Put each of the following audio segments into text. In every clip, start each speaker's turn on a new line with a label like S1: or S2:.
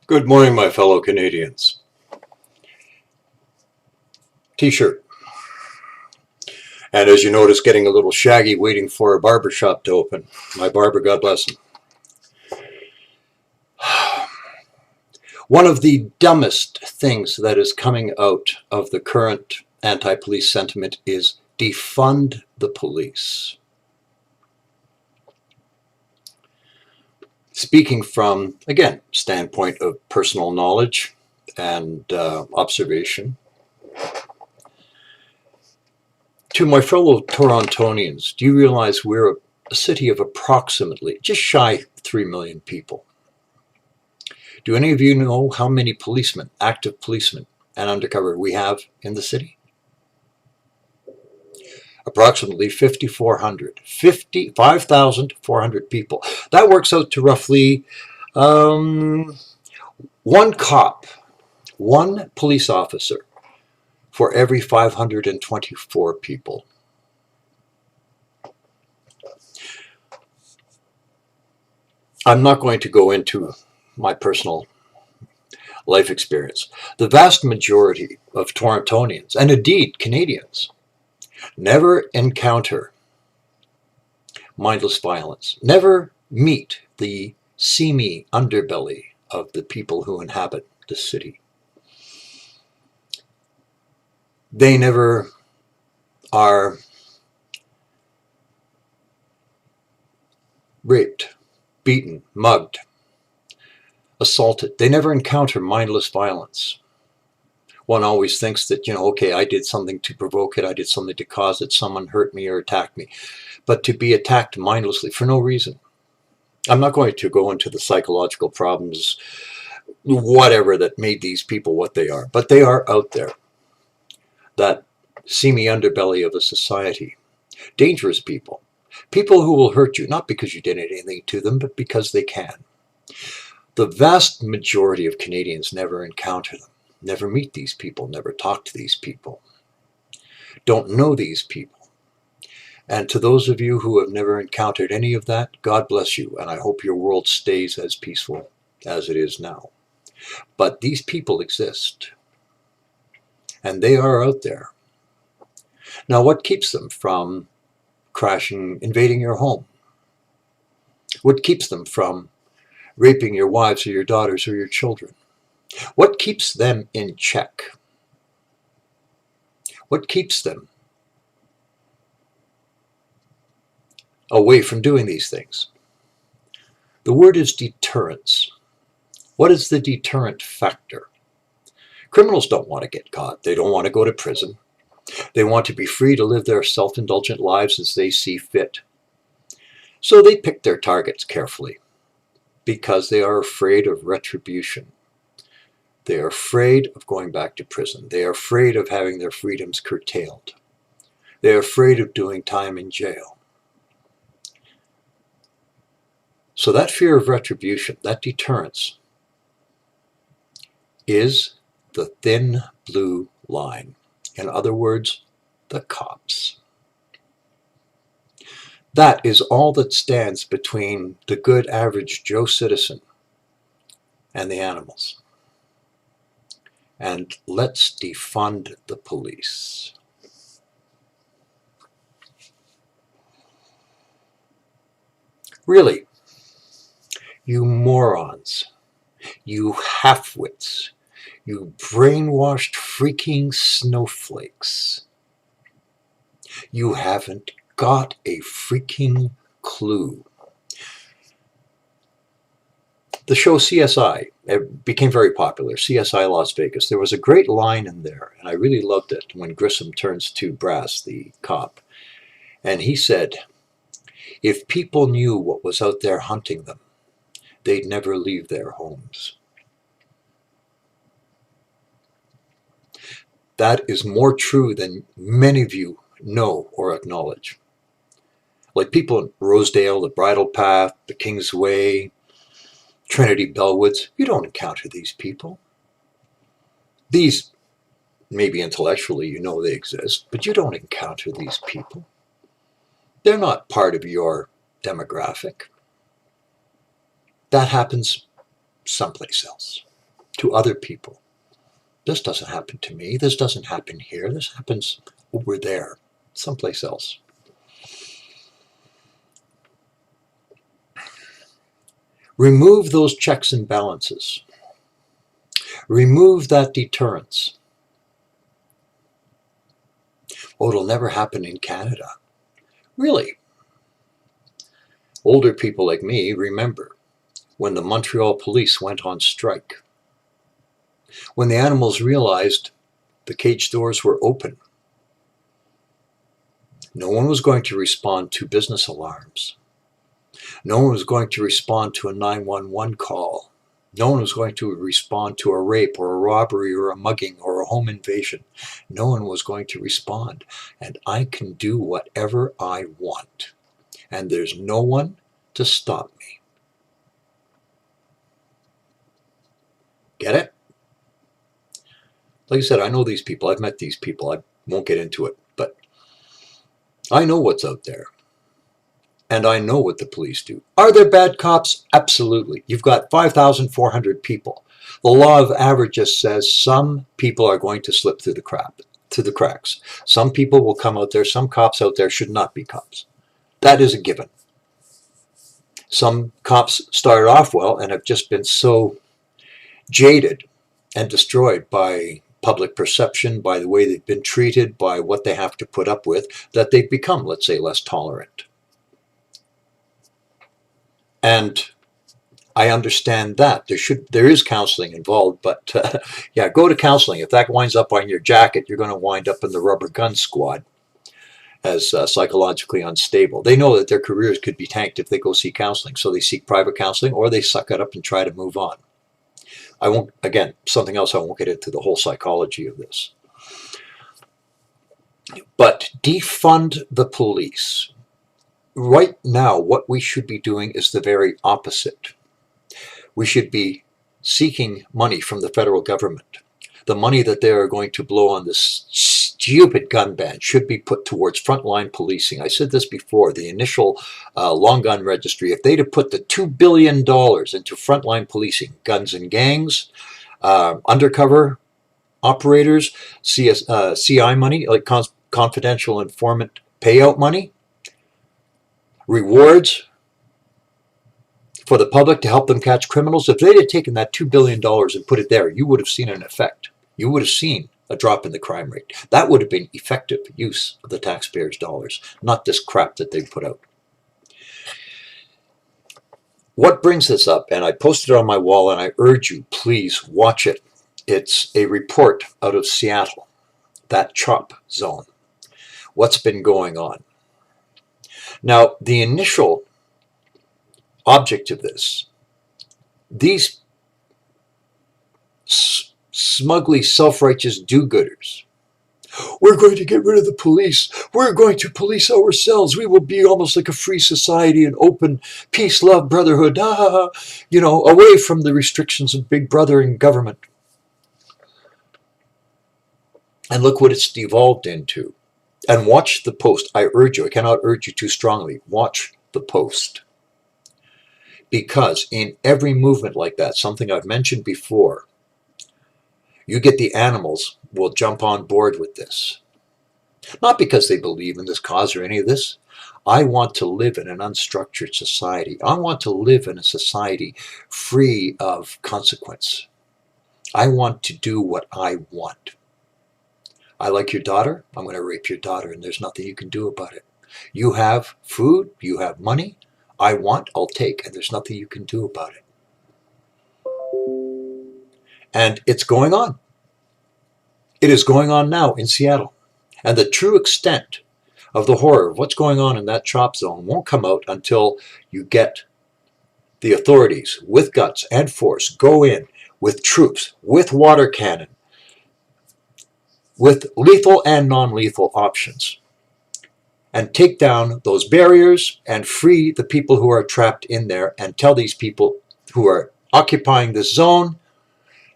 S1: Good morning, my fellow Canadians. T-shirt. And as you notice, getting a little shaggy waiting for a barber shop to open. My barber, God bless him. One of the dumbest things that is coming out of the current anti-police sentiment is defund the police. Speaking from, again, standpoint of personal knowledge and observation, to my fellow Torontonians, do you realize we're a city of approximately just shy of 3 million people? Do any of you know how many policemen, active policemen, and undercover we have in the city? Approximately 5,400. 5,400 people. That works out to roughly one cop, one police officer for every 524 people. I'm not going to go into my personal life experience. The vast majority of Torontonians, and indeed Canadians, never encounter mindless violence, never meet the seamy underbelly of the people who inhabit the city. They never are raped, beaten, mugged, assaulted. They never encounter mindless violence. One always thinks that, okay, I did something to provoke it, I did something to cause it, someone hurt me or attacked me. But to be attacked mindlessly for no reason. I'm not going to go into the psychological problems, whatever, that made these people what they are, but they are out there. That seamy underbelly of a society. Dangerous people. People who will hurt you, not because you did anything to them, but because they can. The vast majority of Canadians never encounter them, never meet these people, never talk to these people, don't know these people. And to those of you who have never encountered any of that, God bless you, and I hope your world stays as peaceful as it is now. But these people exist, and they are out there. Now, what keeps them from crashing, invading your home? What keeps them from raping your wives or your daughters or your children? What keeps them in check? What keeps them away from doing these things? The word is deterrence. What is the deterrent factor? Criminals don't want to get caught. They don't want to go to prison. They want to be free to live their self-indulgent lives as they see fit. So they pick their targets carefully because they are afraid of retribution. They are afraid of going back to prison. They are afraid of having their freedoms curtailed. They are afraid of doing time in jail. So that fear of retribution, that deterrence, is the thin blue line. In other words, the cops. That is all that stands between the good average Joe citizen and the animals. And let's defund the police. Really, you morons, you half-wits, you brainwashed freaking snowflakes. You haven't got a freaking clue. The show CSI, it became very popular, CSI Las Vegas. There was a great line in there, and I really loved it, when Grissom turns to Brass, the cop. And he said, if people knew what was out there hunting them, they'd never leave their homes. That is more true than many of you know or acknowledge. Like people in Rosedale, the Bridle Path, the King's Way, Trinity Bellwoods, you don't encounter these people. These, maybe intellectually you know they exist, but you don't encounter these people. They're not part of your demographic. That happens someplace else. to other people. This doesn't happen to me. This doesn't happen here. This happens over there, someplace else. Remove those checks and balances. Remove that deterrence. Oh, it'll never happen in Canada. Really? Older people like me remember when the Montreal police went on strike. When the animals realized the cage doors were open. No one was going to respond to business alarms. No one was going to respond to a 911 call. No one was going to respond to a rape or a robbery or a mugging or a home invasion. No one was going to respond. And I can do whatever I want. And there's no one to stop me. Get it? Like I said, I know these people. I've met these people. I won't get into it. But I know what's out there. And I know what the police do. Are there bad cops? Absolutely. You've got 5,400 people. The law of averages says some people are going to slip through the cracks. Some people will come out there. Some cops out there should not be cops. That is a given. Some cops started off well and have just been so jaded and destroyed by public perception, by the way they've been treated, by what they have to put up with, that they've become, let's say, less tolerant. And I understand that. There is counseling involved, but yeah, go to counseling. If that winds up on your jacket, you're going to wind up in the rubber gun squad as psychologically unstable. They know that their careers could be tanked if they go see counseling, so they seek private counseling or they suck it up and try to move on. I won't, again, something else, I won't get into the whole psychology of this. But defund the police. Right now, what we should be doing is the very opposite. We should be seeking money from the federal government. The money that they are going to blow on this stupid gun ban should be put towards frontline policing. I said this before, the initial long gun registry, if they'd have put the $2 billion into frontline policing, guns and gangs, undercover operators, CI money, like confidential informant payout money, rewards for the public to help them catch criminals. If they'd have taken that $2 billion and put it there, you would have seen an effect. You would have seen a drop in the crime rate. That would have been effective use of the taxpayers' dollars, not this crap that they put out. What brings this up, and I posted it on my wall, and I urge you, please watch it. It's a report out of Seattle, that CHOP zone. What's been going on? Now, the initial object of this, these smugly self-righteous do-gooders, we're going to get rid of the police. We're going to police ourselves. We will be almost like a free society, an open peace, love, brotherhood, away from the restrictions of Big Brother and government. And look what it's devolved into. And watch the post. I urge you, I cannot urge you too strongly, watch the post. Because in every movement like that, something I've mentioned before, you get the animals will jump on board with this. Not because they believe in this cause or any of this. I want to live in an unstructured society. I want to live in a society free of consequence. I want to do what I want. I like your daughter, I'm going to rape your daughter, and there's nothing you can do about it. You have food, you have money, I want, I'll take, and there's nothing you can do about it. And it's going on. It is going on now in Seattle. And the true extent of the horror of what's going on in that CHOP zone won't come out until you get the authorities with guts and force go in with troops, with water cannon, with lethal and non-lethal options, and take down those barriers and free the people who are trapped in there and tell these people who are occupying this zone,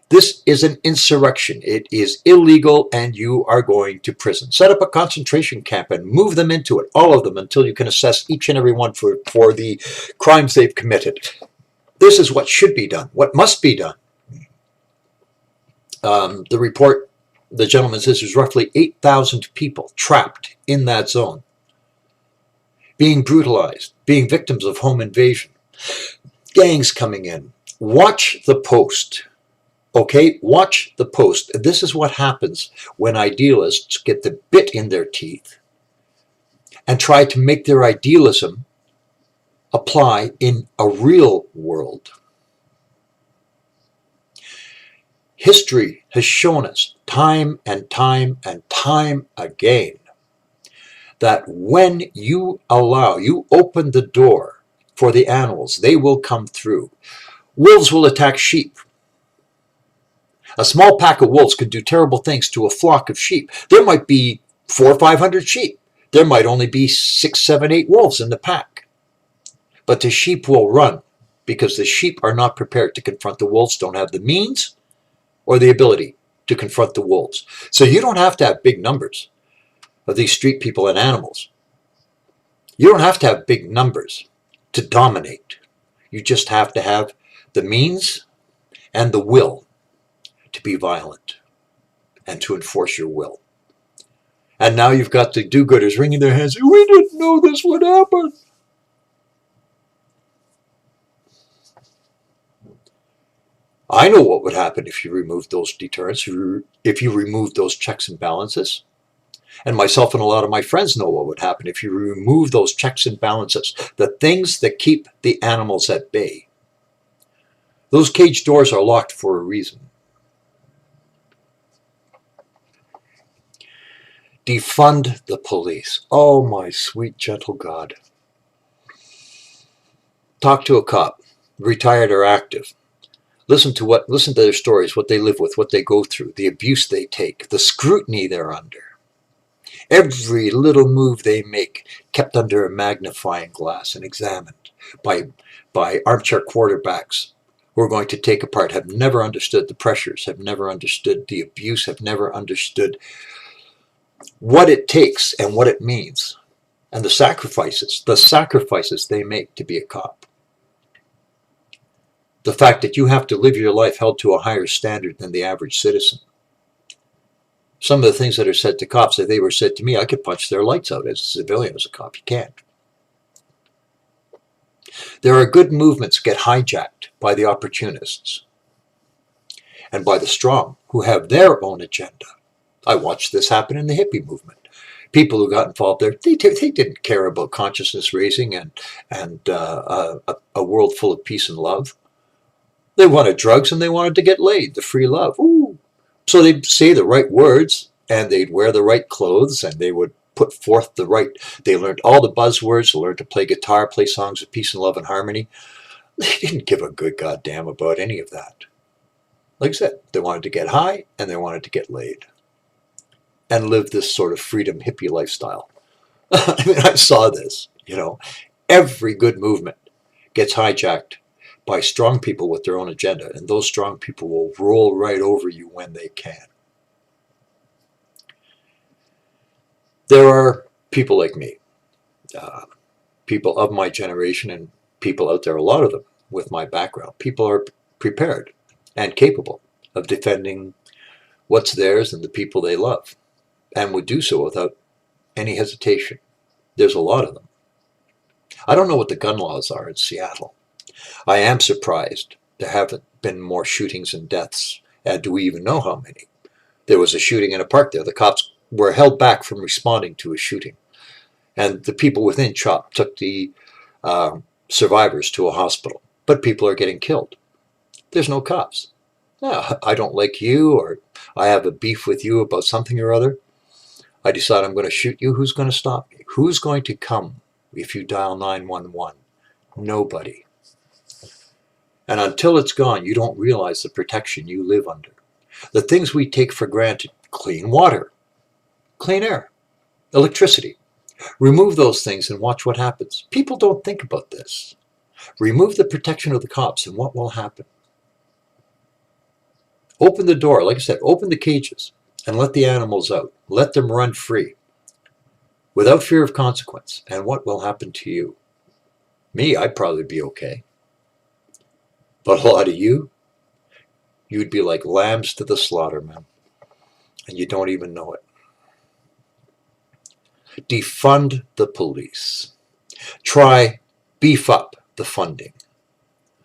S1: this is an insurrection. It is illegal and you are going to prison. Set up a concentration camp and move them into it, all of them, until you can assess each and every one for the crimes they've committed. This is what should be done, what must be done. The report, the gentleman says there's roughly 8,000 people trapped in that zone, being brutalized, being victims of home invasion, gangs coming in. Watch the post. Okay, watch the post. This is what happens when idealists get the bit in their teeth and try to make their idealism apply in a real world. History has shown us time and time and time again that when you open the door for the animals, they will come through. Wolves will attack sheep. A small pack of wolves could do terrible things to a flock of sheep. There might be 400 or 500 sheep. There might only be 6, 7, 8 wolves in the pack. But the sheep will run because the sheep are not prepared to confront the wolves, don't have the means or the ability to confront the wolves. So you don't have to have big numbers of these street people and animals. You don't have to have big numbers to dominate. You just have to have the means and the will to be violent and to enforce your will. And now you've got the do-gooders wringing their hands. We didn't know this would happen. I know what would happen if you removed those deterrents, if you removed those checks and balances. And myself and a lot of my friends know what would happen if you remove those checks and balances, the things that keep the animals at bay. Those cage doors are locked for a reason. Defund the police. Oh, my sweet, gentle God. Talk to a cop, retired or active. Listen to their stories, what they live with, what they go through, the abuse they take, the scrutiny they're under. Every little move they make kept under a magnifying glass and examined by armchair quarterbacks who are going to take apart, have never understood the pressures, have never understood the abuse, have never understood what it takes and what it means, and the sacrifices they make to be a cop. The fact that you have to live your life held to a higher standard than the average citizen. Some of the things that are said to cops, if they were said to me, I could punch their lights out as a civilian. As a cop, you can't. There are good movements get hijacked by the opportunists and by the strong who have their own agenda. I watched this happen in the hippie movement. People who got involved there, they didn't care about consciousness raising and a world full of peace and love. They wanted drugs and they wanted to get laid, the free love. Ooh. So they'd say the right words and they'd wear the right clothes and they would put forth they learned all the buzzwords, they learned to play guitar, play songs of peace and love and harmony. They didn't give a good goddamn about any of that. Like I said, they wanted to get high and they wanted to get laid and live this sort of freedom hippie lifestyle. I mean, I saw this, Every good movement gets hijacked by strong people with their own agenda, and those strong people will roll right over you when they can. There are people like me, people of my generation, and people out there, a lot of them with my background. People are prepared and capable of defending what's theirs and the people they love, and would do so without any hesitation. There's a lot of them. I don't know what the gun laws are in Seattle. I am surprised there haven't been more shootings and deaths. And do we even know how many? There was a shooting in a park there. The cops were held back from responding to a shooting. And the people within CHOP took the survivors to a hospital. But people are getting killed. There's no cops. No, I don't like you, or I have a beef with you about something or other. I decide I'm going to shoot you. Who's going to stop me? Who's going to come if you dial 911? Nobody. And until it's gone, you don't realize the protection you live under. The things we take for granted, clean water, clean air, electricity. Remove those things and watch what happens. People don't think about this. Remove the protection of the cops and what will happen? Open the door, like I said, open the cages and let the animals out. Let them run free without fear of consequence. And what will happen to you? Me, I'd probably be okay. But a lot of you, you'd be like lambs to the slaughter, man. And you don't even know it. Defund the police. Try beef up the funding.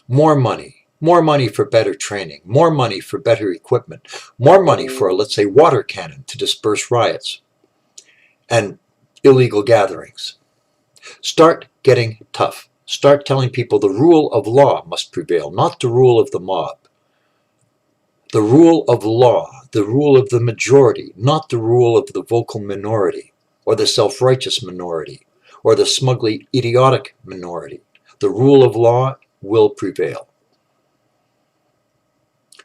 S1: More money for better training, more money for better equipment, more money for, let's say, water cannon to disperse riots and illegal gatherings. Start getting tough. Start telling people the rule of law must prevail, not the rule of the mob. The rule of law, the rule of the majority, not the rule of the vocal minority, or the self-righteous minority, or the smugly idiotic minority. The rule of law will prevail.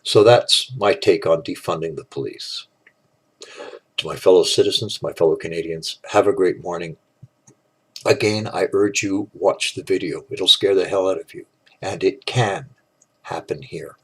S1: So that's my take on defunding the police. To my fellow citizens, my fellow Canadians, have a great morning. Again, I urge you, watch the video. It'll scare the hell out of you. And it can happen here.